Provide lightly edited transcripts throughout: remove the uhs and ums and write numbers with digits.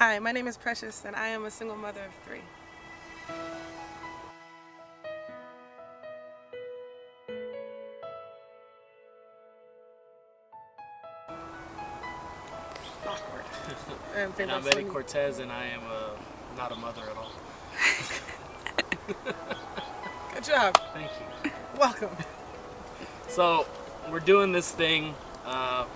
Hi, my name is Precious, and I am a single mother of 3. Awkward. And I'm Eddie Cortez, and I am not a mother at all. Good job. Thank you. Welcome. So, we're doing this thing. I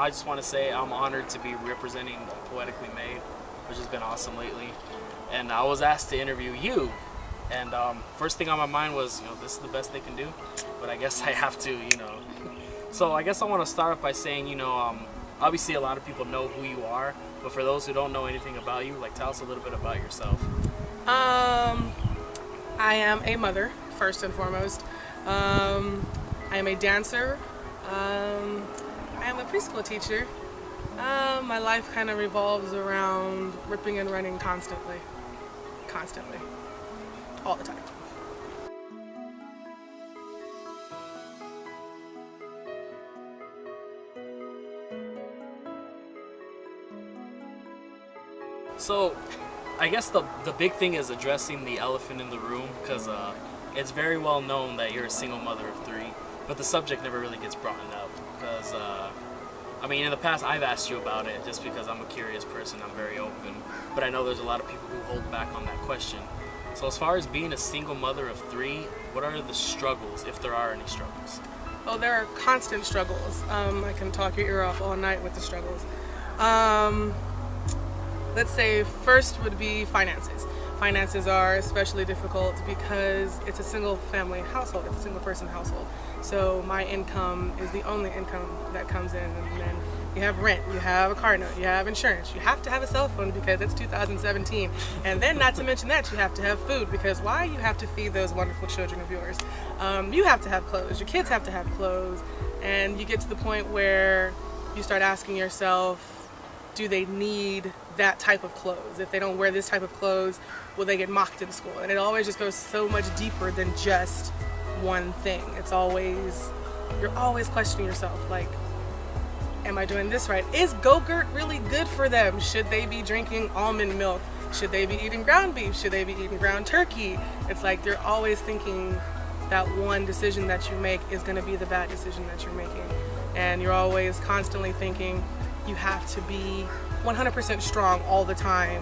just want to say I'm honored to be representing Poetically Made, which has been awesome lately. And I was asked to interview you. And first thing on my mind was, this is the best they can do. But I guess I have to, So I guess I want to start off by saying, obviously a lot of people know who you are. But for those who don't know anything about you, tell us a little bit about yourself. I am a mother, first and foremost. I am a dancer. I am a preschool teacher. My life kind of revolves around ripping and running constantly. All the time. So, I guess the big thing is addressing the elephant in the room, because it's very well known that you're a single mother of 3, but the subject never really gets brought up, because, in the past I've asked you about it just because I'm a curious person, I'm very open, but I know there's a lot of people who hold back on that question. So as far as being a single mother of 3, what are the struggles, if there are any struggles? Well, there are constant struggles. I can talk your ear off all night with the struggles. Let's say first would be finances. Finances are especially difficult because it's a single family household, it's a single person household. So my income is the only income that comes in, and then you have rent, you have a car note, you have insurance, you have to have a cell phone because it's 2017, and then not to mention that you have to have food, because why? You have to feed those wonderful children of yours. You have to have clothes, your kids have to have clothes, and you get to the point where you start asking yourself, do they need that type of clothes? If they don't wear this type of clothes, will they get mocked in school? And it always just goes so much deeper than just one thing. You're always questioning yourself, am I doing this right? Is Go-Gurt really good for them? Should they be drinking almond milk? Should they be eating ground beef? Should they be eating ground turkey? It's you're always thinking that one decision that you make is gonna be the bad decision that you're making. And you're always constantly thinking, you have to be 100% strong all the time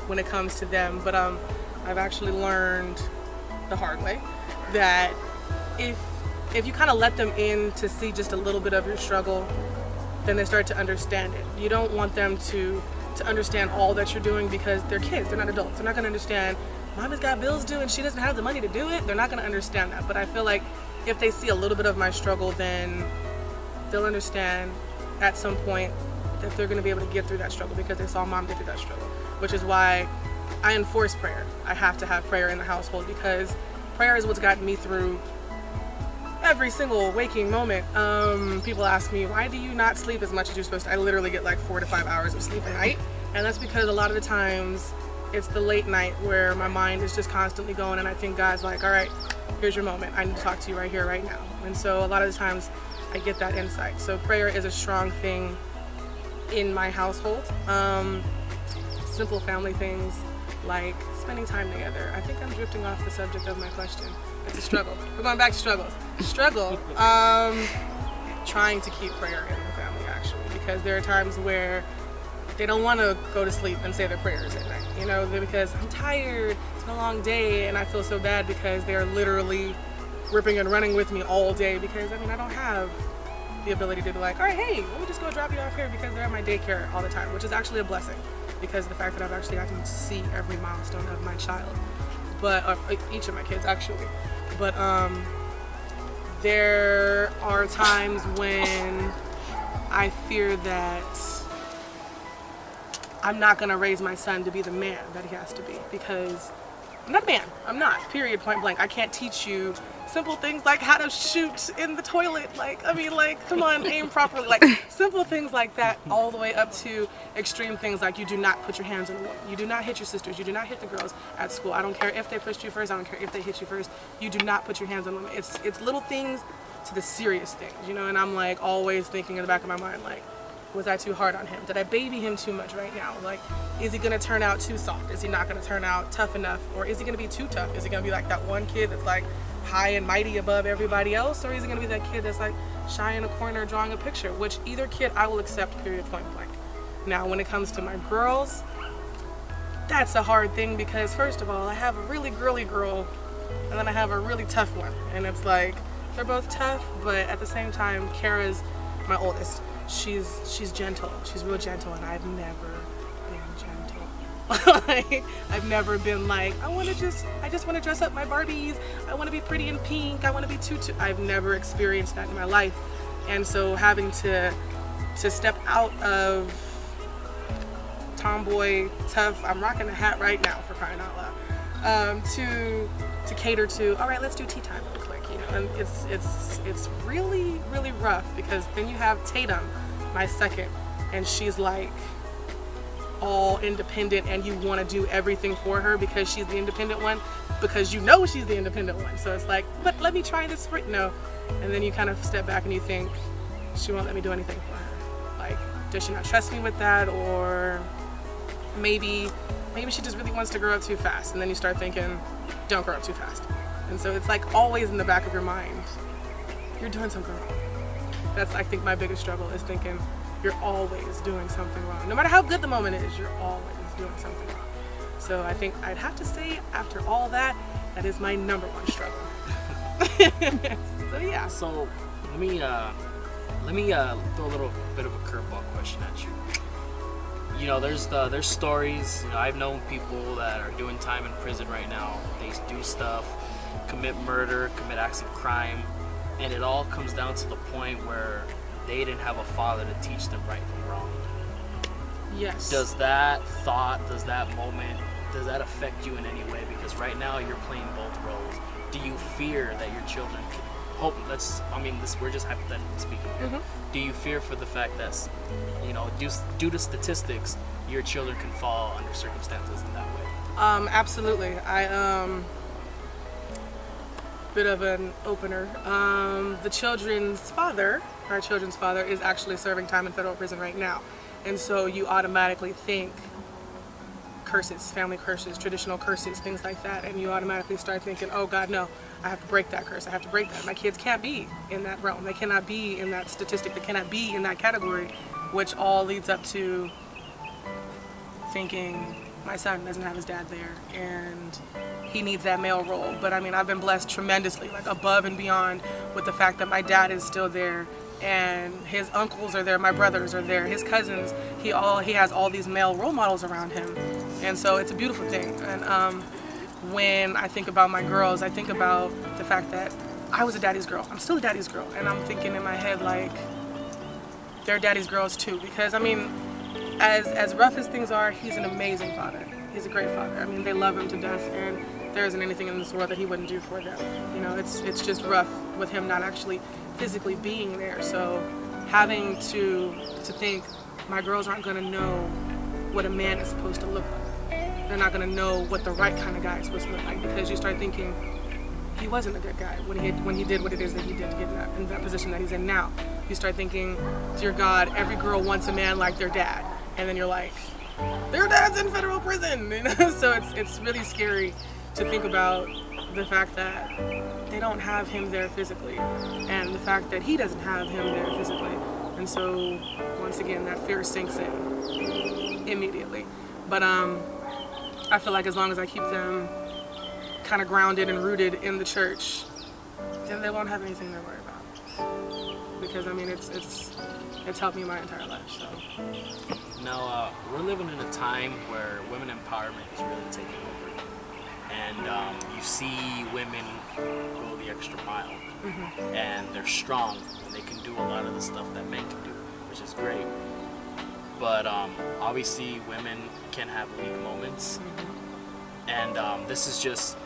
when it comes to them. But I've actually learned the hard way that if you kind of let them in to see just a little bit of your struggle, then they start to understand it. You don't want them to understand all that you're doing, because they're kids, they're not adults. They're not gonna understand, Mama's got bills due and she doesn't have the money to do it. They're not gonna understand that. But I feel like if they see a little bit of my struggle, then they'll understand at some point that they're going to be able to get through that struggle because they saw Mom get through that struggle, which is why I enforce prayer. I have to have prayer in the household, because prayer is what's gotten me through every single waking moment. People ask me, why do you not sleep as much as you're supposed to? I literally get 4 to 5 hours of sleep a night, and that's because a lot of the times it's the late night where my mind is just constantly going, and I think God's all right, here's your moment. I need to talk to you right here, right now. And so a lot of the times I get that insight. So prayer is a strong thing in my household. Simple family things like spending time together. I think I'm drifting off the subject of my question. It's a struggle. We're going back to struggles. Trying to keep prayer in the family, actually, because there are times where they don't want to go to sleep and say their prayers at night, because I'm tired, it's been a long day, and I feel so bad because they're literally ripping and running with me all day, because I don't have the ability to be all right, hey, let me just go drop you off here, because they're at my daycare all the time, which is actually a blessing, because of the fact that I've actually gotten to see every milestone of my child, but each of my kids actually. But there are times when I fear that I'm not going to raise my son to be the man that he has to be, because I'm not a man. I'm not, period, point blank. I can't teach you simple things like how to shoot in the toilet. Come on, aim properly. Simple things like that, all the way up to extreme things like you do not put your hands on a woman. You do not hit your sisters. You do not hit the girls at school. I don't care if they pushed you first. I don't care if they hit you first. You do not put your hands on women. It's little things to the serious things, and I'm always thinking in the back of my mind, Was I too hard on him? Did I baby him too much right now? Like, is he gonna turn out too soft? Is he not gonna turn out tough enough? Or is he gonna be too tough? Is he gonna be like that one kid that's like high and mighty above everybody else? Or is he gonna be that kid that's like shy in a corner drawing a picture? Which either kid I will accept, period, point blank. Now, when it comes to my girls, that's a hard thing because first of all, I have a really girly girl and then I have a really tough one. And it's like, they're both tough, but at the same time, Kara's my oldest. She's gentle. She's real gentle, and I've never been gentle. Like, I've never been like, I just want to dress up my Barbies. I want to be pretty in pink. I want to be too. I've never experienced that in my life, and so having to step out of tomboy tough. I'm rocking a hat right now for crying out loud. To cater to. All right, let's do tea time real quick. You know, and it's really really rough because then you have Tatum, my second, and she's like all independent and you want to do everything for her because she's the independent one, because you know she's the independent one. So it's like, but let me try this for no. And then you kind of step back and you think, she won't let me do anything for her. Like, does she not trust me with that? Or maybe she just really wants to grow up too fast. And then you start thinking, don't grow up too fast. And so it's like always in the back of your mind, you're doing something wrong. That's, I think, my biggest struggle is thinking you're always doing something wrong. No matter how good the moment is, you're always doing something wrong. So I think I'd have to say, after all that, that is my number one struggle. So yeah. So let me throw a little bit of a curveball question at you. You know, there's stories. You know, I've known people that are doing time in prison right now. They do stuff, commit murder, commit acts of crime, and it all comes down to the point where they didn't have a father to teach them right from wrong. Yes. Does that thought, does that moment, does that affect you in any way? Because right now you're playing both roles. Do you fear that your children can we're just hypothetically speaking here. Mm-hmm. Do you fear for the fact that, you know, due to statistics, your children can fall under circumstances in that way? Absolutely. Bit of an opener. Our children's father is actually serving time in federal prison right now. And so you automatically think curses, family curses, traditional curses, things like that. And you automatically start thinking, oh God, no, I have to break that curse. I have to break that. My kids can't be in that realm. They cannot be in that statistic. They cannot be in that category, which all leads up to thinking my son doesn't have his dad there and he needs that male role. But I mean, I've been blessed tremendously, like above and beyond, with the fact that my dad is still there and his uncles are there, my brothers are there, his cousins, he has all these male role models around him. And so it's a beautiful thing. And when I think about my girls, I think about the fact that I was a daddy's girl. I'm still a daddy's girl. And I'm thinking in my head, like, they're daddy's girls too. Because I mean, as rough as things are, he's an amazing father. He's a great father. I mean, they love him to death, and there isn't anything in this world that he wouldn't do for them. You know, it's just rough with him not actually physically being there. So having to think my girls aren't going to know what a man is supposed to look like. They're not going to know what the right kind of guy is supposed to look like, because you start thinking he wasn't a good guy when he did what it is that he did to get in that position that he's in now. You start thinking, dear God, every girl wants a man like their dad, and then you're like, their dad's in federal prison. You know? So it's really scary to think about the fact that they don't have him there physically, and the fact that he doesn't have him there physically. And so once again, that fear sinks in immediately. But I feel like as long as I keep them kind of grounded and rooted in the church, then they won't have anything to worry about. Because I mean, it's helped me my entire life. So now we're living in a time where women empowerment is really taking over, and you see women go the extra mile, mm-hmm. and they're strong and they can do a lot of the stuff that men can do, which is great. But obviously, women can have weak moments, mm-hmm. and this is just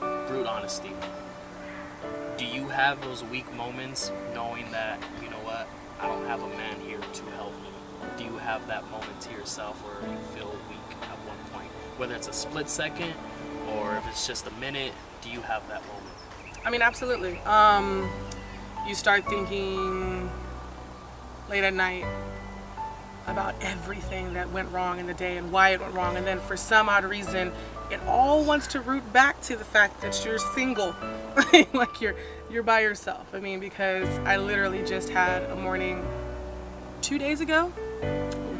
brute honesty. Do you have those weak moments knowing that, you know what, I don't have a man here to help me? Do you have that moment to yourself where you feel weak at one point? Whether it's a split second or if it's just a minute, do you have that moment? I mean, absolutely. You start thinking late at night, about everything that went wrong in the day and why it went wrong. And then for some odd reason, it all wants to root back to the fact that you're single. Like you're by yourself. I mean, because I literally just had a morning 2 days ago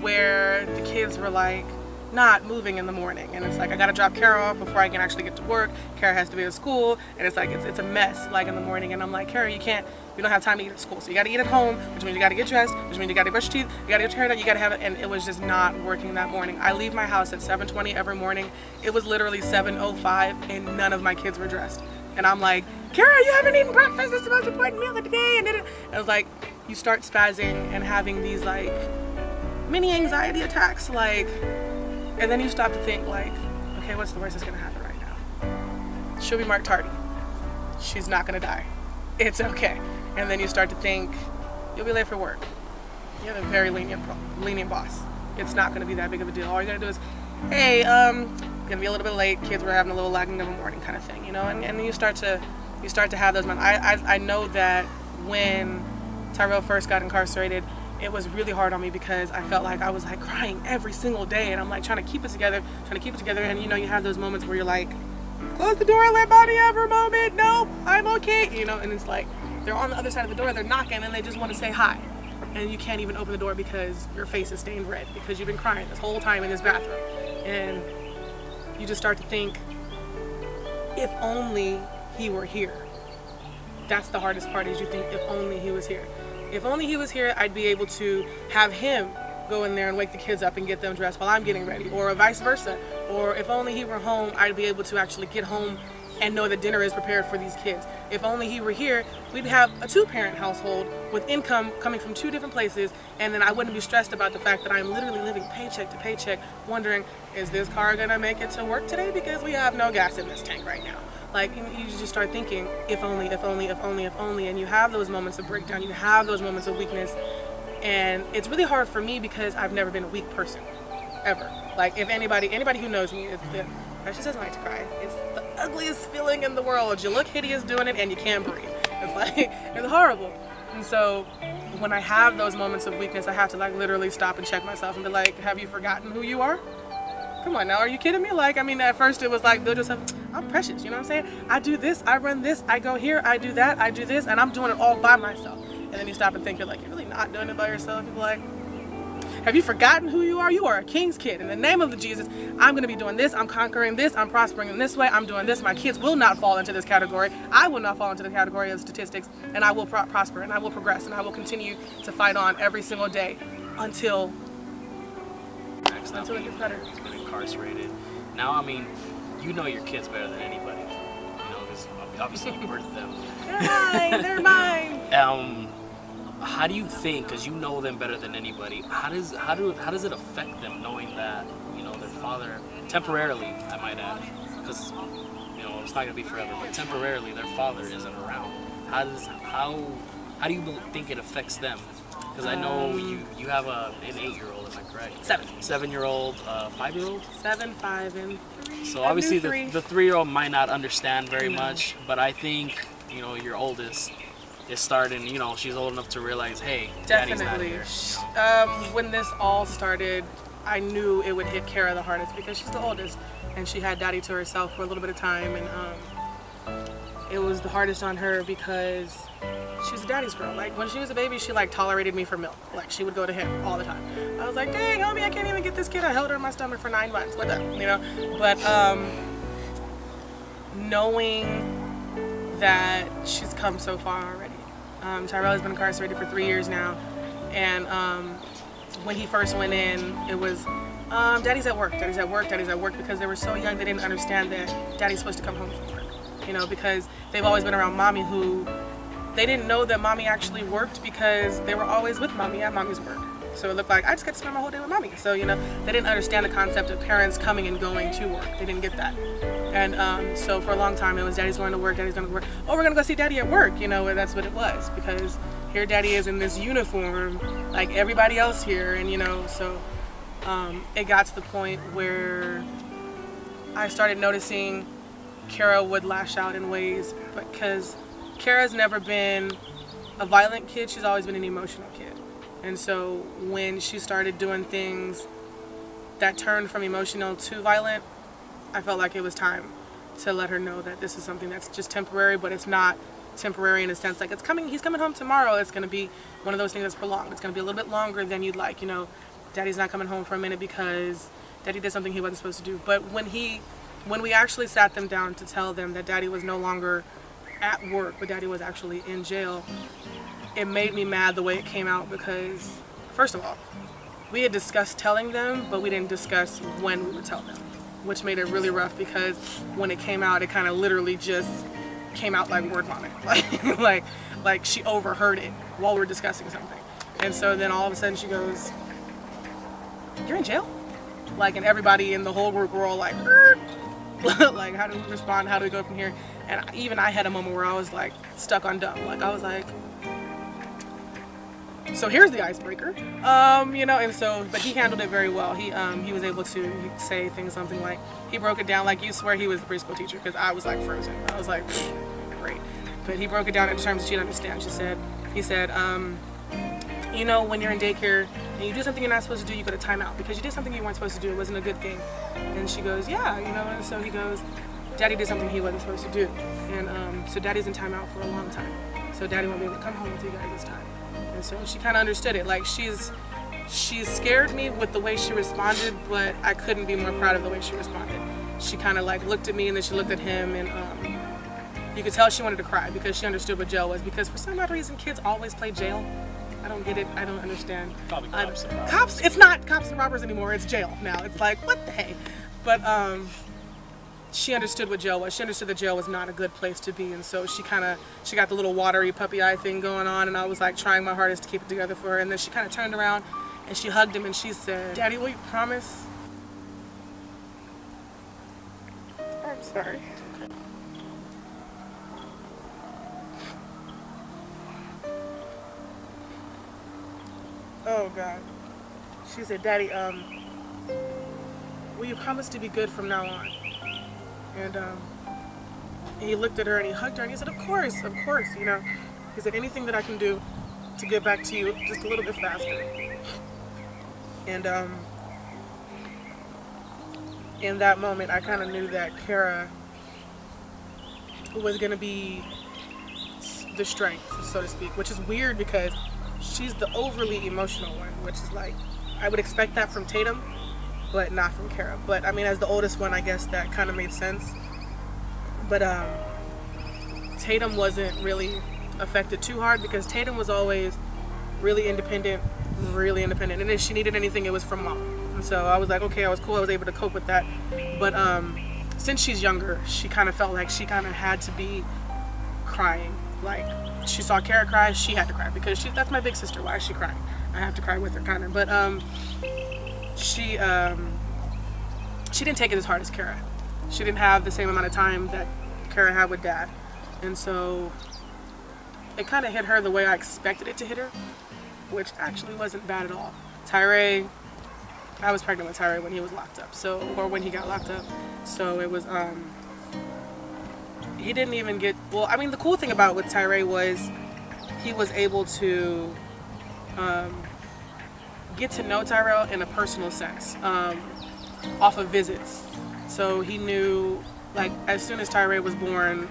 where the kids were like not moving in the morning, and it's like I gotta drop Kara off before I can actually get to work. Kara has to be at school, and it's like it's a mess like in the morning, and I'm like, Kara, you don't have time to eat at school, so you gotta eat at home, which means you gotta get dressed, which means you gotta brush your teeth, you gotta get your hair done, you gotta have it. And it was just not working that morning. I leave my house at 7:20 every morning. It was literally 7:05 and none of my kids were dressed, and I'm like, Kara, you haven't eaten breakfast, it's the most important meal of the day. And I was like, you start spazzing and having these like mini anxiety attacks, like, and then you stop to think like, okay, what's the worst that's gonna happen right now? She'll be marked tardy. She's not gonna die. It's okay. And then you start to think, you'll be late for work. You have a very lenient boss. It's not gonna be that big of a deal. All you gotta do is, hey, gonna be a little bit late. Kids were having a little lagging of a morning kind of thing, you know. And then you start to have those moments. I know that when Tyrell first got incarcerated, it was really hard on me because I felt like I was like crying every single day, and I'm like trying to keep it together, and you know, you have those moments where you're like, close the door, let Bonnie have her moment, nope, I'm okay, you know, and it's like they're on the other side of the door, they're knocking, and they just want to say hi, and you can't even open the door because your face is stained red because you've been crying this whole time in this bathroom. And you just start to think, if only he were here. That's the hardest part, is you think, if only he was here. If only he was here, I'd be able to have him go in there and wake the kids up and get them dressed while I'm getting ready, or vice versa. Or if only he were home, I'd be able to actually get home and know that dinner is prepared for these kids. If only he were here, we'd have a 2-parent household with income coming from 2 different places, and then I wouldn't be stressed about the fact that I'm literally living paycheck to paycheck, wondering, is this car gonna make it to work today because we have no gas in this tank right now? Like, you just start thinking, if only, if only, if only, if only, and you have those moments of breakdown, you have those moments of weakness, and it's really hard for me because I've never been a weak person, ever. Like, if anybody who knows me, she doesn't like to cry. It's the ugliest feeling in the world. You look hideous doing it, and you can't breathe. It's like, it's horrible. And so, when I have those moments of weakness, I have to like literally stop and check myself and be like, have you forgotten who you are? Come on now, are you kidding me? Like, I mean, at first it was like, build yourself. I'm precious, you know what I'm saying? I do this, I run this, I go here, I do that, I do this, and I'm doing it all by myself. And then you stop and think, you're like, you're really not doing it by yourself. You're like, have you forgotten who you are? You are a king's kid. In the name of the Jesus, I'm going to be doing this, I'm conquering this, I'm prospering in this way, I'm doing this. My kids will not fall into this category. I will not fall into the category of statistics, and I will prosper, and I will progress, and I will continue to fight on every single day until it gets better. He's been incarcerated. Now, I mean, you know your kids better than anybody, you know, because obviously you birthed them. They're mine. How do you think, because you know them better than anybody, how does it affect them knowing that, you know, their father, temporarily, I might add, because, you know, it's not gonna be forever, but temporarily their father isn't around. How do you think it affects them? Because I know you have an 8-year-old, am I correct? 7-year-old, 5-year-old? 7, 5, and 3. So obviously the 3-year-old might not understand very much, but I think, you know, your oldest is starting, you know, she's old enough to realize, hey, Daddy's not here. When this all started, I knew it would hit Kara the hardest because she's the oldest, and she had Daddy to herself for a little bit of time, and it was the hardest on her because she was a daddy's girl. Like, when she was a baby, she like tolerated me for milk. Like, she would go to him all the time. I was like, dang, homie, I can't even get this kid. I held her in my stomach for 9 months. What the, you know? But knowing that she's come so far already. Tyrell has been incarcerated for 3 years now, and when he first went in, it was Daddy's at work, Daddy's at work, Daddy's at work, because they were so young they didn't understand that Daddy's supposed to come home from work. You know, because they've always been around Mommy, who they didn't know that Mommy actually worked because they were always with Mommy at Mommy's work. So it looked like I just get to spend my whole day with Mommy. So, you know, they didn't understand the concept of parents coming and going to work. They didn't get that. And so for a long time it was Daddy's going to work, Daddy's going to work. Oh, we're going to go see Daddy at work, you know, and that's what it was, because here Daddy is in this uniform like everybody else here, and you know, so it got to the point where I started noticing Kara would lash out in ways, because Kara's never been a violent kid, she's always been an emotional kid. And so when she started doing things that turned from emotional to violent, I felt like it was time to let her know that this is something that's just temporary, but it's not temporary in a sense like he's coming home tomorrow. It's going to be one of those things that's prolonged. It's going to be a little bit longer than you'd like. Daddy's not coming home for a minute because Daddy did something he wasn't supposed to do. But when we actually sat them down to tell them that Daddy was no longer at work, but Daddy was actually in jail, it made me mad the way it came out because, first of all, we had discussed telling them, but we didn't discuss when we would tell them, which made it really rough because when it came out, it kind of literally just came out like word vomit. Like she overheard it while we were discussing something. And so then all of a sudden she goes, "You're in jail?" And everybody in the whole group were all like, like, how do we respond? How do we go from here? And even I had a moment where I was like stuck on dumb. I was like, so here's the icebreaker, and so, but he handled it very well. He was able to say something like, he broke it down like, you swear he was a preschool teacher, because I was like frozen. I was like, great. But he broke it down in terms that she'd understand. He said, when you're in daycare and you do something you're not supposed to do, you go to timeout because you did something you weren't supposed to do. It wasn't a good thing. And she goes, yeah, and so he goes, Daddy did something he wasn't supposed to do. And so Daddy's in timeout for a long time. So Daddy won't be able to come home with you guys this time. And so she kind of understood it. She scared me with the way she responded, but I couldn't be more proud of the way she responded. She kind of looked at me and then she looked at him, and you could tell she wanted to cry because she understood what jail was. Because for some odd reason, kids always play jail. I don't get it. I don't understand. Probably cops and robbers. Cops. It's not cops and robbers anymore. It's jail now. It's like, what the hey? But she understood what jail was. She understood that jail was not a good place to be, and so she got the little watery puppy eye thing going on, and I was trying my hardest to keep it together for her. And then she kind of turned around and she hugged him and she said, "Daddy, will you promise?" I'm sorry. Oh God. She said, "Daddy, will you promise to be good from now on?" And he looked at her and he hugged her and he said, of course, He said, anything that I can do to get back to you just a little bit faster. And in that moment, I kind of knew that Kara was going to be the strength, so to speak, which is weird because she's the overly emotional one, which is I would expect that from Tatum, but not from Kara. But I mean, as the oldest one, I guess that kind of made sense. But Tatum wasn't really affected too hard because Tatum was always really independent. And if she needed anything, it was from Mom. And so I was like, okay, I was cool. I was able to cope with that. But since she's younger, she kind of felt like she kind of had to be crying. She saw Kara cry, she had to cry because that's my big sister. Why is she crying? I have to cry with her, kind of. But she didn't take it as hard as Kara. She didn't have the same amount of time that Kara had with Dad. And so it kind of hit her the way I expected it to hit her, which actually wasn't bad at all. I was pregnant with Tyree when he was locked up, or when he got locked up. So it was, he didn't even get, the cool thing about with Tyree was he was able to get to know Tyrell in a personal sense, off of visits. So he knew, as soon as Tyree was born,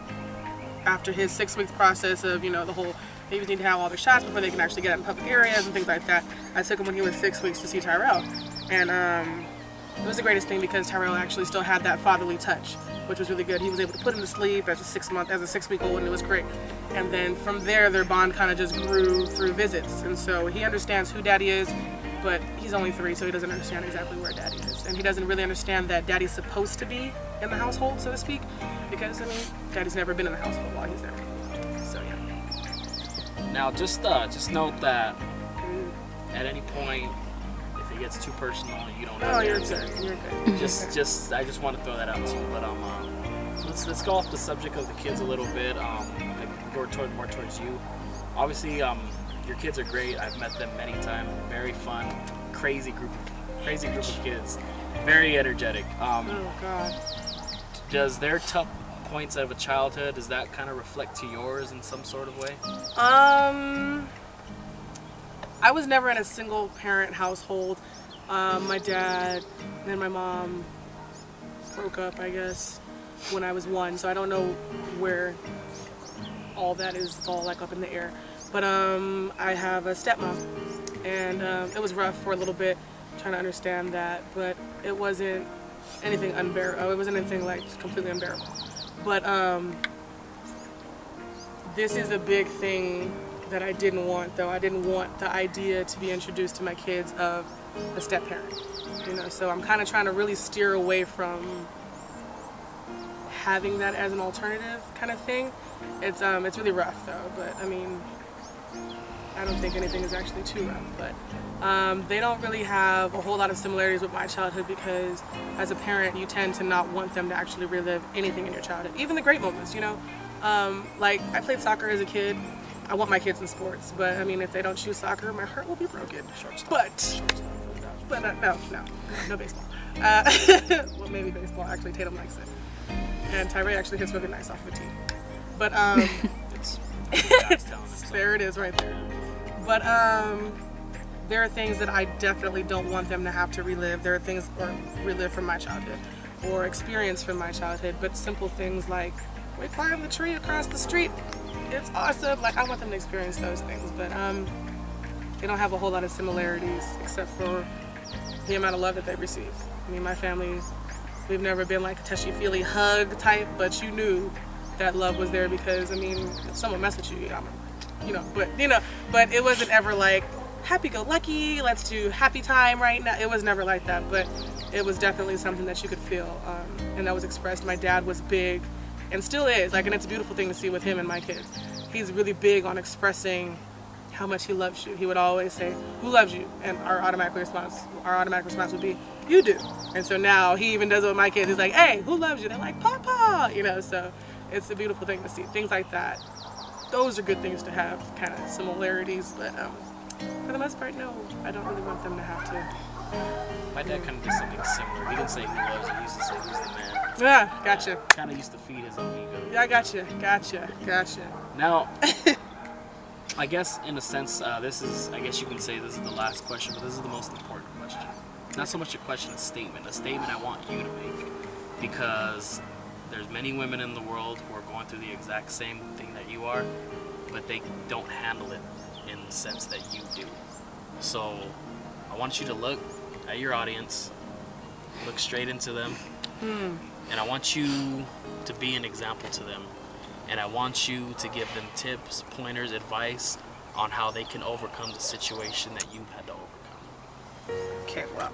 after his 6 weeks process of, the whole babies need to have all their shots before they can actually get out in public areas and things like that, I took him when he was 6 weeks to see Tyrell. And it was the greatest thing because Tyrell actually still had that fatherly touch, which was really good. He was able to put him to sleep as a 6-week-old, and it was great. And then from there, their bond kind of just grew through visits. And so he understands who Daddy is, but he's only 3, so he doesn't understand exactly where Daddy is. And he doesn't really understand that Daddy's supposed to be in the household, so to speak, because, Daddy's never been in the household while he's there. So, yeah. Now, just note that at any point, if it gets too personal, you don't have to answer. You're good. I just want to throw that out to you. But so let's go off the subject of the kids a little bit. More towards you. Obviously, your kids are great. I've met them many times. Very fun, crazy group of kids. Very energetic. Oh God. Does their tough points of a childhood, does that kind of reflect to yours in some sort of way? I was never in a single parent household. My dad and my mom broke up, I guess, when I was 1, so I don't know where all that is. It's all like up in the air. But I have a stepmom, and it was rough for a little bit trying to understand that, but it wasn't anything unbearable. It wasn't anything like completely unbearable. But this is a big thing that I didn't want, though. I didn't want the idea to be introduced to my kids of a step parent, you know. So I'm kind of trying to really steer away from having that as an alternative kind of thing. It's really rough though. But I mean, I don't think anything is actually too rough. But they don't really have a whole lot of similarities with my childhood, because as a parent, you tend to not want them to actually relive anything in your childhood, even the great moments, you know. Like, I played soccer as a kid. I want my kids in sports, but I mean, if they don't choose soccer, my heart will be broken. But no baseball. Well, maybe baseball. Actually, Tatum likes it, and Tyree actually hits really nice off of the tee. But there it is, right there. But there are things that I definitely don't want them to have to relive. There are things or relive from my childhood, or experience from my childhood. But simple things like, we climbed the tree across the street. It's awesome. Like, I want them to experience those things, but they don't have a whole lot of similarities except for the amount of love that they receive. I mean, my family, we've never been like a touchy-feely hug type, but you knew that love was there, because I mean, if someone messed with you, but it wasn't ever like happy-go-lucky, let's do happy time right now. It was never like that, but it was definitely something that you could feel, and that was expressed. My dad was big, and still is, like, and it's a beautiful thing to see with him and my kids. He's really big on expressing how much he loves you. He would always say, "Who loves you?" And our automatic response would be, "You do." And so now he even does it with my kids. He's like, "Hey, who loves you?" They're like, "Papa," you know. So it's a beautiful thing to see. Things like that. Those are good things to have, kind of similarities. But for the most part, no, I don't really want them to have to. My dad kind of did something similar. He didn't say who loves you. He used to say who's the man. Ah, gotcha. Kind of used to feed his own ego. Yeah, gotcha. Now, I guess in a sense, I guess you can say this is the last question, but this is the most important question. Not so much a question, a statement. A statement I want you to make, because there's many women in the world who are going through the exact same thing that you are, but they don't handle it in the sense that you do. So I want you to look at your audience, look straight into them, and I want you to be an example to them. And I want you to give them tips, pointers, advice on how they can overcome the situation that you had to overcome. Okay, well.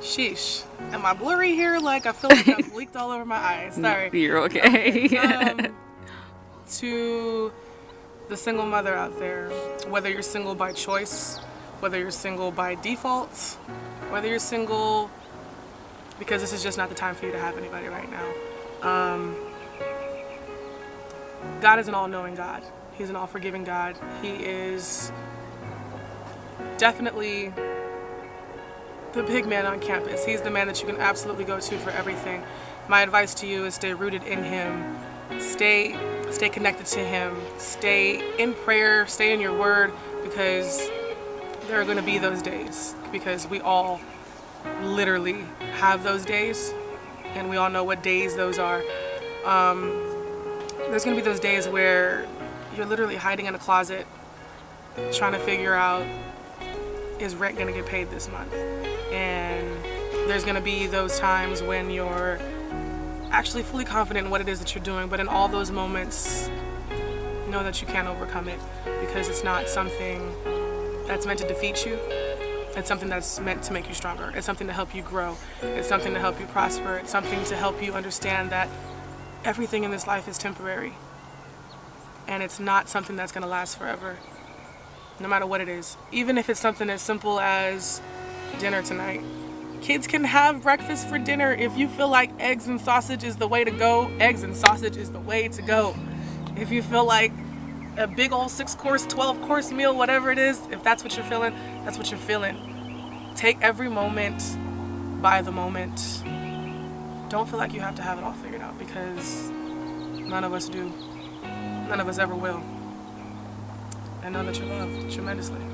Sheesh. Am I blurry here? Like, I feel like I've leaked all over my eyes. Sorry. You're okay. To the single mother out there, whether you're single by choice, whether you're single by default, whether you're single because this is just not the time for you to have anybody right now. God is an all-knowing God. He's an all-forgiving God. He is definitely the big man on campus. He's the man that you can absolutely go to for everything. My advice to you is stay rooted in Him. Stay connected to Him. Stay in prayer. Stay in your word, because there are going to be those days, because we all literally have those days, and we all know what days those are. There's going to be those days where you're literally hiding in a closet trying to figure out, is rent going to get paid this month? And there's going to be those times when you're actually fully confident in what it is that you're doing, but in all those moments, know that you can't overcome it, because it's not something that's meant to defeat you. It's something that's meant to make you stronger. It's something to help you grow. It's something to help you prosper. It's something to help you understand that everything in this life is temporary, and it's not something that's going to last forever, no matter what it is. Even if it's something as simple as dinner tonight. Kids can have breakfast for dinner. If you feel like eggs and sausage is the way to go, eggs and sausage is the way to go. If you feel like a big old 6-course, 12-course meal, whatever it is, if that's what you're feeling, that's what you're feeling. Take every moment by the moment. Don't feel like you have to have it all figured out, because none of us do. None of us ever will. and know that you're loved tremendously.